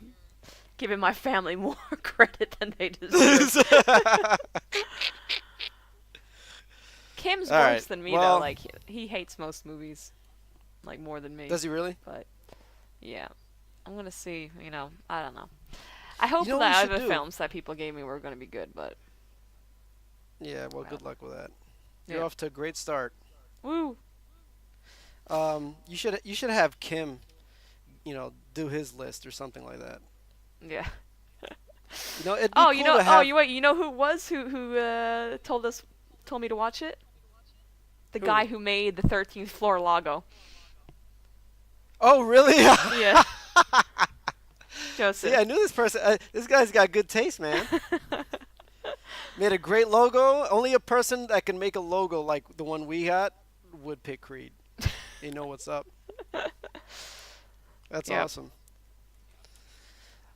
Speaker 2: giving my family more credit than they deserve. Kim's
Speaker 1: All
Speaker 2: worse
Speaker 1: right.
Speaker 2: than me though.
Speaker 1: Well,
Speaker 2: Like he hates most movies like more than me.
Speaker 1: does he really?
Speaker 2: But yeah, I'm gonna see. I don't know. I
Speaker 1: You
Speaker 2: hope
Speaker 1: know what you
Speaker 2: that
Speaker 1: should
Speaker 2: other
Speaker 1: do?
Speaker 2: films that people gave me were gonna be good, but
Speaker 1: Yeah. Well,
Speaker 2: I
Speaker 1: good
Speaker 2: don't know.
Speaker 1: luck with that. You're
Speaker 2: Yeah.
Speaker 1: off to a great start.
Speaker 2: Woo.
Speaker 1: You should have Kim, do his list or something like that.
Speaker 2: Yeah.
Speaker 1: It'd be
Speaker 2: Oh,
Speaker 1: cool to
Speaker 2: Oh,
Speaker 1: have
Speaker 2: you know who it was who told me to watch it? The
Speaker 1: who?
Speaker 2: guy who made the 13th floor logo.
Speaker 1: Oh, really?
Speaker 2: Yeah,
Speaker 1: See, I
Speaker 2: Joseph.
Speaker 1: knew this person. This guy's got good taste, man. Made a great logo. Only a person that can make a logo like the one we got would pick Creed. You know what's up. That's
Speaker 2: Yep.
Speaker 1: awesome.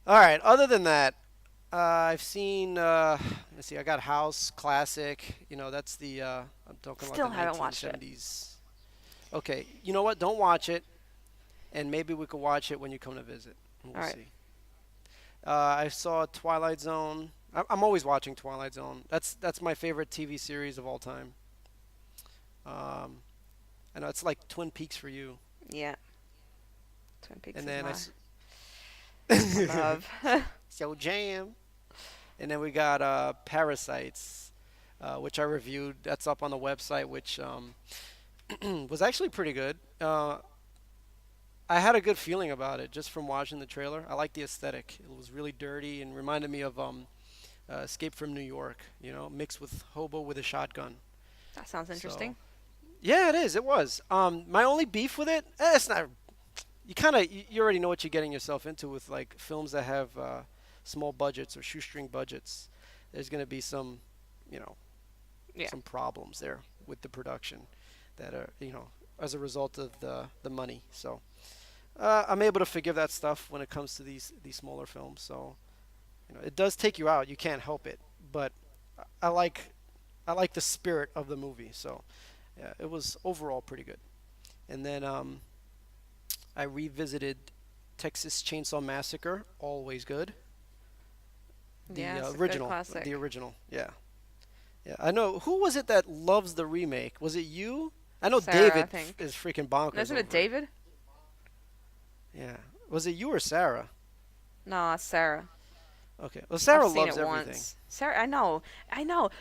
Speaker 1: All right. Other than that, I've seen. Let's see. I got House Classic. That's the. I'm talking about
Speaker 2: Still
Speaker 1: the
Speaker 2: haven't watched it.
Speaker 1: 1970s. Okay. You know what? Don't watch it, and maybe we could watch it when you come to visit.
Speaker 2: All
Speaker 1: We'll
Speaker 2: right.
Speaker 1: see. I saw Twilight Zone. I'm always watching Twilight Zone. That's my favorite TV series of all time. Um, I know it's like Twin Peaks for you.
Speaker 2: Yeah. Twin Peaks
Speaker 1: And
Speaker 2: is
Speaker 1: then I.
Speaker 2: my
Speaker 1: s-
Speaker 2: my love.
Speaker 1: so jam. And then we got Parasites, which I reviewed. That's up on the website, which was actually pretty good. I had a good feeling about it just from watching the trailer. I like the aesthetic. It was really dirty and reminded me of Escape from New York, mixed with Hobo with a Shotgun.
Speaker 2: That sounds
Speaker 1: So
Speaker 2: interesting.
Speaker 1: yeah, it is. It was. My only beef with it, it's not. You kind of you already know what you're getting yourself into with like films that have small budgets or shoestring budgets. There's going to be you know,
Speaker 2: Yeah.
Speaker 1: some problems there with the production that are as a result of the money. So I'm able to forgive that stuff when it comes to these smaller films. So it does take you out. You can't help it, but I like I like the spirit of the movie. So yeah, it was overall pretty good. And then I revisited Texas Chainsaw Massacre. Always good. The
Speaker 2: Yeah, it's a good
Speaker 1: original, the
Speaker 2: classic.
Speaker 1: original. Yeah, yeah. I know. Who was it that loves the remake? Was it you? I know
Speaker 2: Sarah, I
Speaker 1: David
Speaker 2: think.
Speaker 1: is freaking bonkers
Speaker 2: Isn't it
Speaker 1: over it.
Speaker 2: David?
Speaker 1: Yeah. Was it you or Sarah?
Speaker 2: No, it's Sarah.
Speaker 1: Okay. Well,
Speaker 2: I've
Speaker 1: Sarah
Speaker 2: seen
Speaker 1: loves
Speaker 2: it
Speaker 1: everything.
Speaker 2: once. Sarah, I know.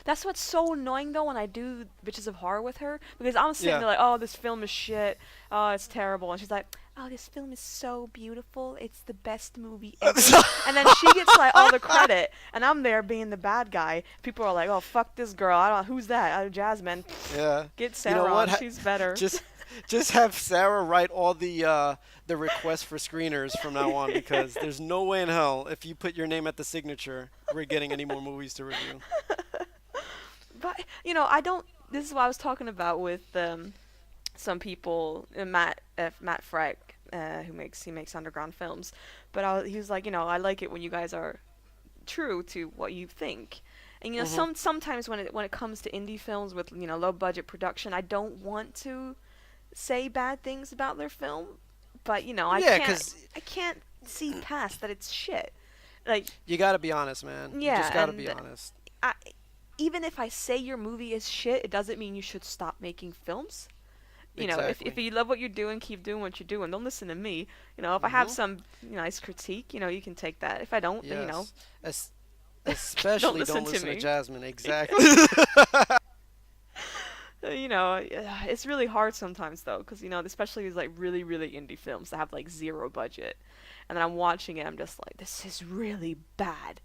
Speaker 2: That's what's so annoying though when I do Bitches of Horror with her because I'm sitting
Speaker 1: Yeah.
Speaker 2: there like, oh, this film is shit. Oh, it's terrible, and she's like, oh, this film is so beautiful. It's the best movie ever. And then she gets like all the credit, and I'm there being the bad guy. People are like, oh, fuck this girl. I don't. Who's that? Jasmine.
Speaker 1: Yeah.
Speaker 2: Get
Speaker 1: You know
Speaker 2: Sarah
Speaker 1: what?
Speaker 2: on. She's better.
Speaker 1: Just just have Sarah write all the requests for screeners from now on because there's no way in hell if you put your name at the signature we're getting any more movies to review.
Speaker 2: But I don't. This is what I was talking about with some people, Matt Frack, he makes underground films, but he was like, I like it when you guys are true to what you think. And
Speaker 1: Mhm.
Speaker 2: sometimes when it comes to indie films with low budget production, I don't want to say bad things about their film, but I
Speaker 1: Yeah,
Speaker 2: can't
Speaker 1: cuz
Speaker 2: I can't see past that it's shit. Like,
Speaker 1: you got to be honest, man. You
Speaker 2: yeah,
Speaker 1: just got to be
Speaker 2: and
Speaker 1: honest.
Speaker 2: I, even if I say your movie is shit, it doesn't mean you should stop making films. If
Speaker 1: Exactly.
Speaker 2: you love what you're doing, keep doing what you're doing. Don't listen to me. If I have
Speaker 1: Mhm.
Speaker 2: some nice critique, you can take that. If I don't, then
Speaker 1: Yes. Es-
Speaker 2: don't
Speaker 1: especially
Speaker 2: listen
Speaker 1: don't
Speaker 2: to
Speaker 1: listen to
Speaker 2: me.
Speaker 1: Jasmine.
Speaker 2: Yeah.
Speaker 1: Exactly.
Speaker 2: It's really hard sometimes though, because especially these like really really indie films that have like zero budget, and then I'm watching it, I'm just like, this is really bad.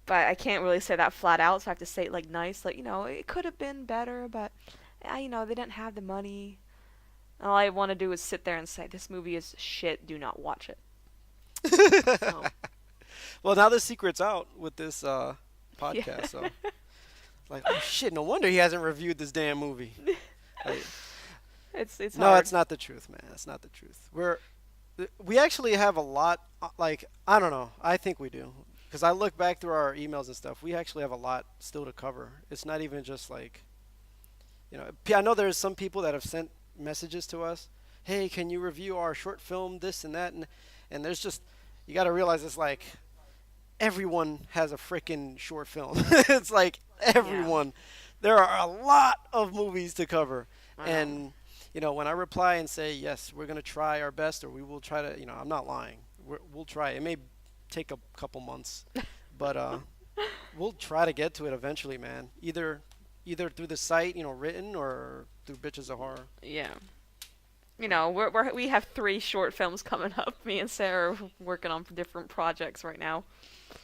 Speaker 2: But I can't really say that flat out, so I have to say it like nice, like it could have been better, but they didn't have the money. All I want to do is sit there and say this movie is shit. Do not watch it. So
Speaker 1: Well, now the secret's out with this
Speaker 2: yeah,
Speaker 1: podcast. So, like, oh shit, no wonder he hasn't reviewed this damn movie. Like,
Speaker 2: it's
Speaker 1: no,
Speaker 2: hard.
Speaker 1: it's not the truth, man. It's not the truth. We actually have a lot. Like, I don't know. I think we do because I look back through our emails and stuff. We actually have a lot still to cover. It's not even just like I know there's some people that have sent messages to us. Hey, can you review our short film, this and that, and there's just you got to realize it's like everyone has a freaking short film. It's like
Speaker 2: Yeah,
Speaker 1: everyone. There are a lot of movies to cover,
Speaker 2: I know.
Speaker 1: and when I reply and say yes, we're gonna try our best, or we will try to, I'm not lying. We'll try. It may take a couple months, but we'll try to get to it eventually, man. Either through the site, written, or through Bitches of Horror.
Speaker 2: Yeah. We have three short films coming up. Me and Sarah are working on different projects right now.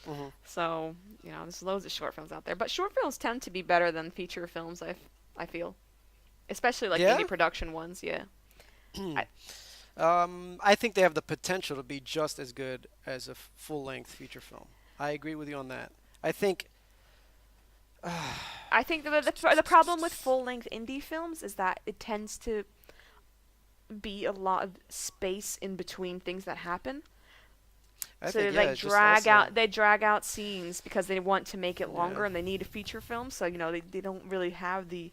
Speaker 1: Hmm.
Speaker 2: So, there's loads of short films out there. But short films tend to be better than feature films, I feel. Especially like
Speaker 1: Yeah.
Speaker 2: indie production ones, yeah. I,
Speaker 1: I think they have the potential to be just as good as a full-length feature film. I agree with you on that. I think.
Speaker 2: I think the problem with full length indie films is that it tends to be a lot of space in between things that happen.
Speaker 1: I
Speaker 2: So
Speaker 1: think
Speaker 2: they
Speaker 1: yeah,
Speaker 2: like
Speaker 1: it's just also.
Speaker 2: drag out scenes because they want to make it
Speaker 1: Yeah.
Speaker 2: longer and they need a feature film. So they don't really have the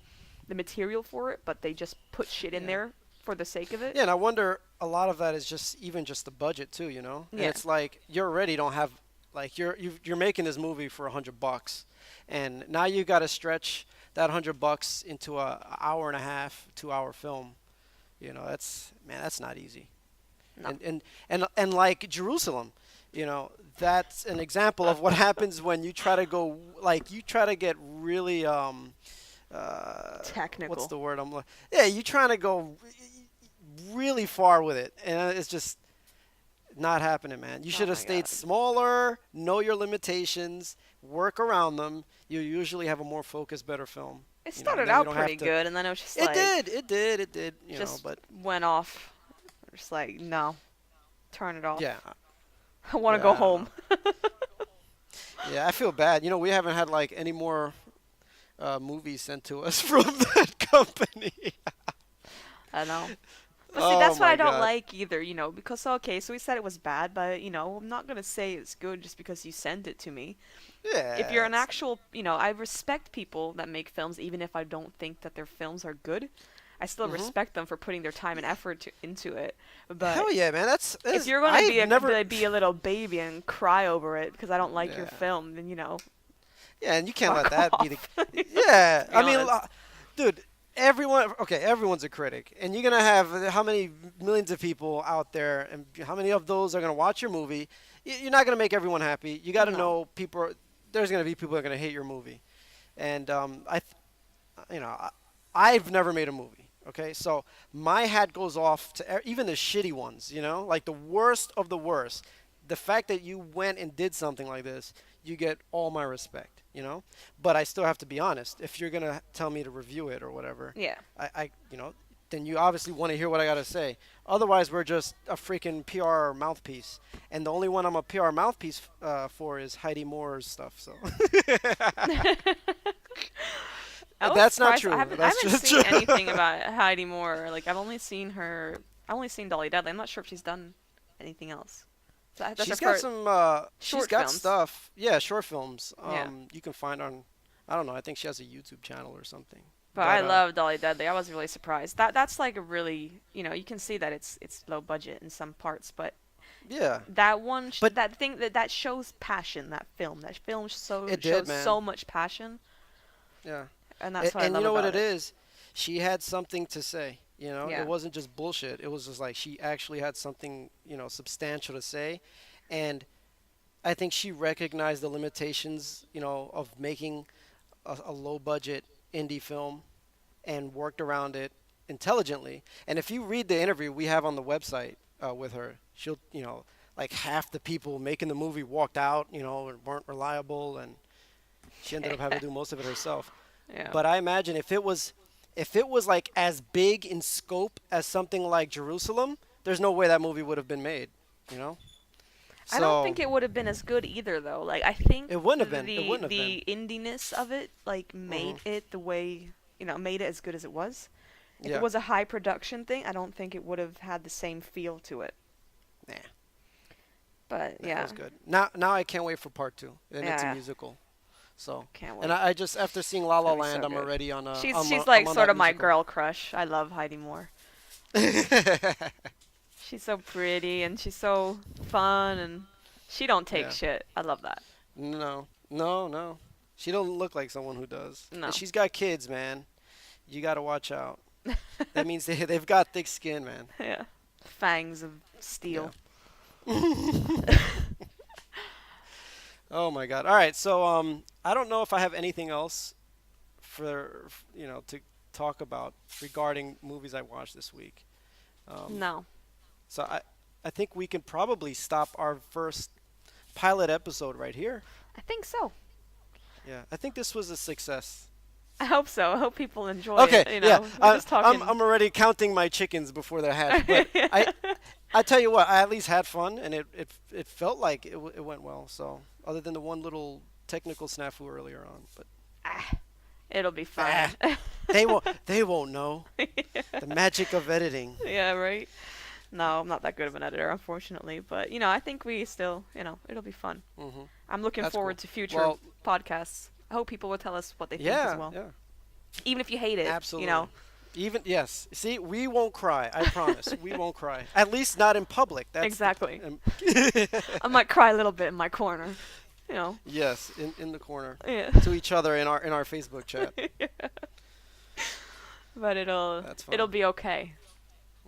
Speaker 2: material for it, but they just put shit in
Speaker 1: Yeah.
Speaker 2: there for the sake of it.
Speaker 1: Yeah, and I wonder a lot of that is just even just the budget too, And
Speaker 2: Yeah.
Speaker 1: it's like you already don't have like you're making this movie for $100, and now you got to stretch that $100 into a hour and a half, 2 hour film. That's man, that's not easy.
Speaker 2: No.
Speaker 1: And like Jerusalem, that's an example of what happens when you try to go like you try to get really what's
Speaker 2: Technical.
Speaker 1: the word I'm like yeah you trying to go really far with it, and it's just not happening, man. You
Speaker 2: Oh
Speaker 1: should have
Speaker 2: my
Speaker 1: stayed
Speaker 2: god.
Speaker 1: smaller, know your limitations, work around them. You usually have a more focused, better film.
Speaker 2: It
Speaker 1: And
Speaker 2: started
Speaker 1: then you
Speaker 2: out
Speaker 1: don't have
Speaker 2: pretty
Speaker 1: to.
Speaker 2: good, and then it was just
Speaker 1: It
Speaker 2: like
Speaker 1: did, it did, it did.
Speaker 2: just
Speaker 1: But
Speaker 2: went off. Just like no, turn it
Speaker 1: yeah,
Speaker 2: off. I want to go
Speaker 1: yeah, I don't
Speaker 2: home.
Speaker 1: know. Yeah, I feel bad. We haven't had like any more movies sent to us from that company.
Speaker 2: I know. But see,
Speaker 1: Oh
Speaker 2: that's what I
Speaker 1: my
Speaker 2: don't
Speaker 1: god.
Speaker 2: like either, because okay, so we said it was bad, but I'm not gonna say it's good just because you send it to me. If
Speaker 1: Yeah,
Speaker 2: you're an actual, I respect people that make films, even if I don't think that their films are good. I still
Speaker 1: Mhm.
Speaker 2: respect them for putting their time and effort into it. But
Speaker 1: Hell yeah, man.
Speaker 2: if
Speaker 1: That's
Speaker 2: you're gonna
Speaker 1: I've never.
Speaker 2: be a little baby and cry over it because I don't like your
Speaker 1: Yeah.
Speaker 2: film, then
Speaker 1: Yeah, and you can't let
Speaker 2: fuck
Speaker 1: that be the.
Speaker 2: off.
Speaker 1: Yeah,
Speaker 2: To be
Speaker 1: I mean,
Speaker 2: honest.
Speaker 1: dude, everyone. Okay, everyone's a critic, and you're gonna have how many millions of people out there, and how many of those are gonna watch your movie? You're not gonna make everyone happy. You got to
Speaker 2: No.
Speaker 1: know people. There's gonna be people that are gonna hate your movie, and I've never made a movie. Okay, so my hat goes off to even the shitty ones. Like the worst of the worst. The fact that you went and did something like this, you get all my respect. But I still have to be honest. If you're gonna tell me to review it or whatever,
Speaker 2: Yeah.
Speaker 1: then you obviously want to hear what I gotta say. Otherwise, we're just a freaking PR mouthpiece, and the only one I'm a PR mouthpiece for is Heidi Moore's stuff. So
Speaker 2: I was
Speaker 1: that's not
Speaker 2: surprised.
Speaker 1: true.
Speaker 2: I
Speaker 1: That's
Speaker 2: haven't
Speaker 1: just
Speaker 2: seen
Speaker 1: true.
Speaker 2: anything about Heidi Moore. Like I've only seen her. I only seen Dolly Deadly. I'm not sure if she's done anything else. That's her
Speaker 1: She's got
Speaker 2: first
Speaker 1: some. She's
Speaker 2: short
Speaker 1: got
Speaker 2: films.
Speaker 1: stuff. Yeah, short films.
Speaker 2: Yeah,
Speaker 1: You can find on. I don't know. I think she has a YouTube channel or something.
Speaker 2: but I
Speaker 1: But
Speaker 2: love Dolly Deadly. I was really surprised. That's like a really you can see that it's low budget in some parts, but
Speaker 1: yeah,
Speaker 2: that one
Speaker 1: but
Speaker 2: that thing that shows passion. That film
Speaker 1: it did,
Speaker 2: shows
Speaker 1: man.
Speaker 2: so much passion,
Speaker 1: Yeah.
Speaker 2: and that's what I
Speaker 1: And you
Speaker 2: love
Speaker 1: know what
Speaker 2: about
Speaker 1: it
Speaker 2: it.
Speaker 1: is? She had something to say. It
Speaker 2: Yeah,
Speaker 1: wasn't just bullshit. It was just like she actually had something, substantial to say. And I think she recognized the limitations, of making a low budget indie film and worked around it intelligently. And if you read the interview we have on the website with her, she'll, like half the people making the movie walked out, and weren't reliable, and she ended up having to do most of it herself.
Speaker 2: yeah.
Speaker 1: But I imagine if it was like as big in scope as something like Jerusalem, there's no way that movie would have been made, you know?
Speaker 2: I don't
Speaker 1: So
Speaker 2: think it would have been as good either, though. Like I think
Speaker 1: it wouldn't have been. It
Speaker 2: the
Speaker 1: wouldn't have been.
Speaker 2: the indiness of it like
Speaker 1: Hmm.
Speaker 2: made it the way made it as good as it was. If it
Speaker 1: Yeah.
Speaker 2: was a high production thing, I don't think it would have had the same feel to it.
Speaker 1: Nah,
Speaker 2: But
Speaker 1: nah, it
Speaker 2: yeah,
Speaker 1: was good. Now I can't wait for part two, and it's a
Speaker 2: yeah,
Speaker 1: musical. So,
Speaker 2: Can't
Speaker 1: and
Speaker 2: wait.
Speaker 1: I just after seeing La
Speaker 2: It's
Speaker 1: La
Speaker 2: gonna be
Speaker 1: Land,
Speaker 2: so
Speaker 1: I'm
Speaker 2: good.
Speaker 1: already on
Speaker 2: She's
Speaker 1: I'm
Speaker 2: like
Speaker 1: on
Speaker 2: sort
Speaker 1: that
Speaker 2: of my
Speaker 1: musical.
Speaker 2: girl crush. I love Heidi Moore. She's so pretty and she's so fun and she don't take
Speaker 1: Yeah.
Speaker 2: shit. I love that.
Speaker 1: No. No. No. She don't look like someone who does. And
Speaker 2: No.
Speaker 1: she's got kids, man. You got to watch out. That means they've got thick skin, man.
Speaker 2: Yeah. Fangs of
Speaker 1: Yeah.
Speaker 2: steel.
Speaker 1: Oh my God. All right. So I don't know if I have anything else to talk about regarding movies I watched this week. Um,
Speaker 2: No.
Speaker 1: so I think we can probably stop our first pilot episode right here.
Speaker 2: I think so.
Speaker 1: Yeah, I think this was a success.
Speaker 2: I hope so. I hope people enjoy
Speaker 1: Okay,
Speaker 2: it.
Speaker 1: yeah,
Speaker 2: We're just talking.
Speaker 1: I'm already counting my chickens before they're hatched, but I tell you what, I at least had fun, and it felt like it went well. So other than the one little technical snafu earlier on, but
Speaker 2: Ah, it'll be fine.
Speaker 1: ah, they won't know the magic of editing.
Speaker 2: Yeah, right. No, I'm not that good of an editor, unfortunately. But I think we still, it'll be fun.
Speaker 1: Hmm.
Speaker 2: I'm looking
Speaker 1: That's
Speaker 2: forward
Speaker 1: cool.
Speaker 2: to future
Speaker 1: Well,
Speaker 2: podcasts. I hope people will tell us what they think as
Speaker 1: yeah,
Speaker 2: well,
Speaker 1: yeah,
Speaker 2: even if you hate it.
Speaker 1: absolutely. Even yes, see, we won't cry. I promise, we won't cry. At least not in public. That's
Speaker 2: Exactly.
Speaker 1: the,
Speaker 2: I might cry a little bit in my corner.
Speaker 1: yes, in the corner
Speaker 2: Yeah.
Speaker 1: to each other in our Facebook chat.
Speaker 2: But
Speaker 1: That's
Speaker 2: it'll
Speaker 1: fine.
Speaker 2: be okay.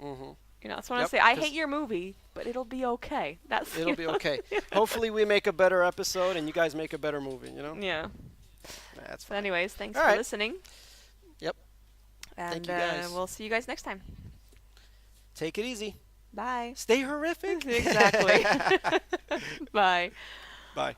Speaker 1: Hmm.
Speaker 2: That's what I
Speaker 1: Yep.
Speaker 2: say. I
Speaker 1: 'Cause
Speaker 2: hate your movie, but it'll be okay. That's
Speaker 1: it'll be okay. Hopefully, we make a better episode and you guys make a better movie.
Speaker 2: Yeah.
Speaker 1: That's
Speaker 2: So,
Speaker 1: fine.
Speaker 2: anyways, thanks
Speaker 1: All
Speaker 2: for
Speaker 1: right.
Speaker 2: listening,
Speaker 1: Yep.
Speaker 2: and
Speaker 1: Thank you guys.
Speaker 2: we'll see you guys next time.
Speaker 1: Take it easy.
Speaker 2: Bye.
Speaker 1: Stay horrific.
Speaker 2: Exactly. Bye.
Speaker 1: Bye.